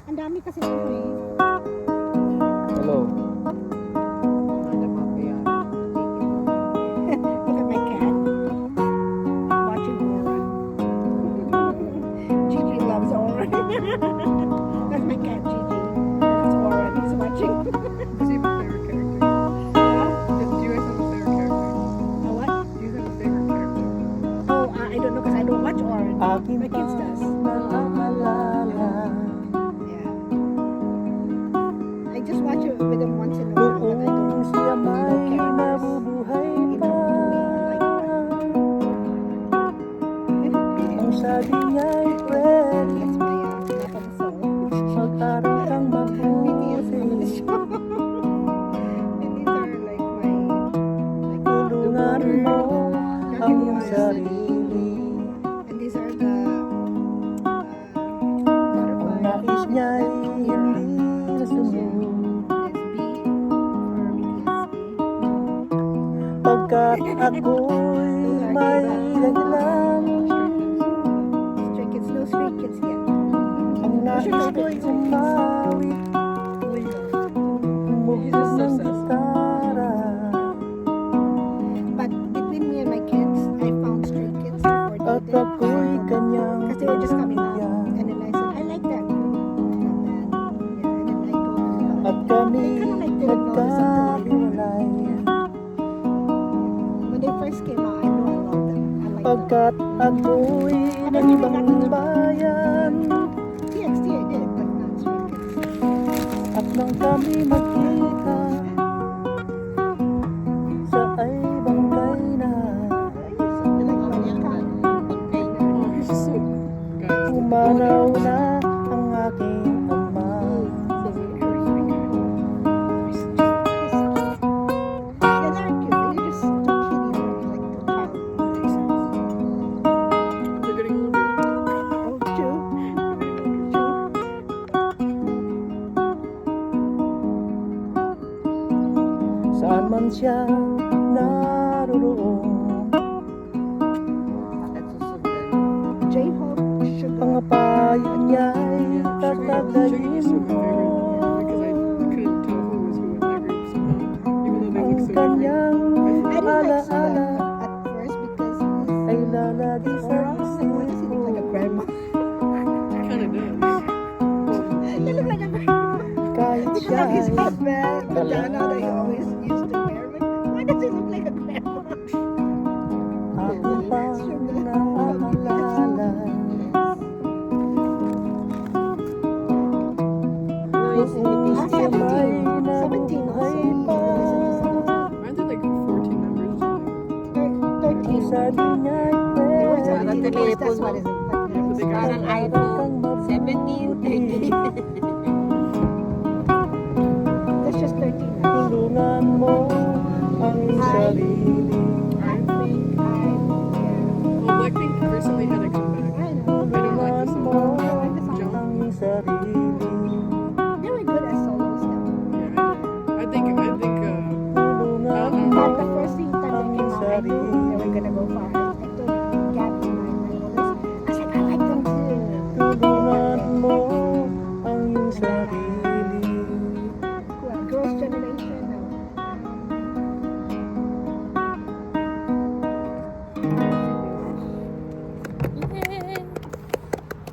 Ang dami kasi ito eh. Hello. Look at my cat. Watching Aura. Gigi loves Aura. That's my cat, Gigi. That's Aura. He's watching. Does he have a favorite character? Do you guys have a favorite character? Oh, what? Do you have a favorite character? Oh, I don't know because I don't watch Aura. Akin My kids does. naalala. Yeah. I just watch it with them once in a while, but I don't Noong siya may characters. nabubuhay You pa. know, Ang sabi niya'y pwede that's my lap of the soul. mag-aral kang BTS mabuti. on the show. And these are like my Tulungan mo ang iyong sarili. and these are the Ang butterflies. nais niya'y hindi nasunod. That's B for BTS. Pagkat ako'y may dahilan. Stray Kids, no Stray Kids yet. Ang nais ko'y umawit He's just so ng sad. gitara. But between me and my kids, I found Stray Kids before they At did. ako'y kanyang Because they were just coming out. bigyan. And then I said, I like that group. Not bad. Yeah, and then I told them At about kami They kinda like didn't know this until later. nagkahiwalay. When they first came out, I know I loved them. I liked them. Pagkat ako'y ng ibang bayan. TXT I did, but not Stray Kids. At nang kami magkita sa ay bangkay na. Something like Balikan. Oh, he's just so. Guys, Umanaw na ang aking ama. Yeah, they're cute. They're just too kiddie, like too childish. they're getting older. Oh, true. Saan man siya naroroon. J-Hope, Sugar. Ang payo niya'y Sugar tatagayin used to be my mo. favorite because I couldn't tell who was who in that group somehow, even though they Ang look so different. kanyang I didn't like alaala Suga at first because ay lalagi he's sa orange. Like, why does he look like a grandma? It kind of does. He look like a grandma. kahit Because siya of his ay headband, bandana that he always used to wear. Like, why does he look like a grandma? ako pang naaalala. Noong siya may 17 nabubuhay also. pa. Aren't there like 14 members or something? Ang 13. sabi niya'y They were pwede 17, of course, that's what it is. Yeah, but they got Parang iPhone 17, 13. That's just 13 now. Tulungan mo ang sarili. I think Well, Blackpink recently had a comeback. I know. I don't like the Tulungan mo song. I like the song. ang sarili. They were good as solos now. Yeah, I think, Tulungan mo But the first thing that they came out, I knew they were gonna go far. I told Gabby, my oldest, I said, I like them too. tulungan mo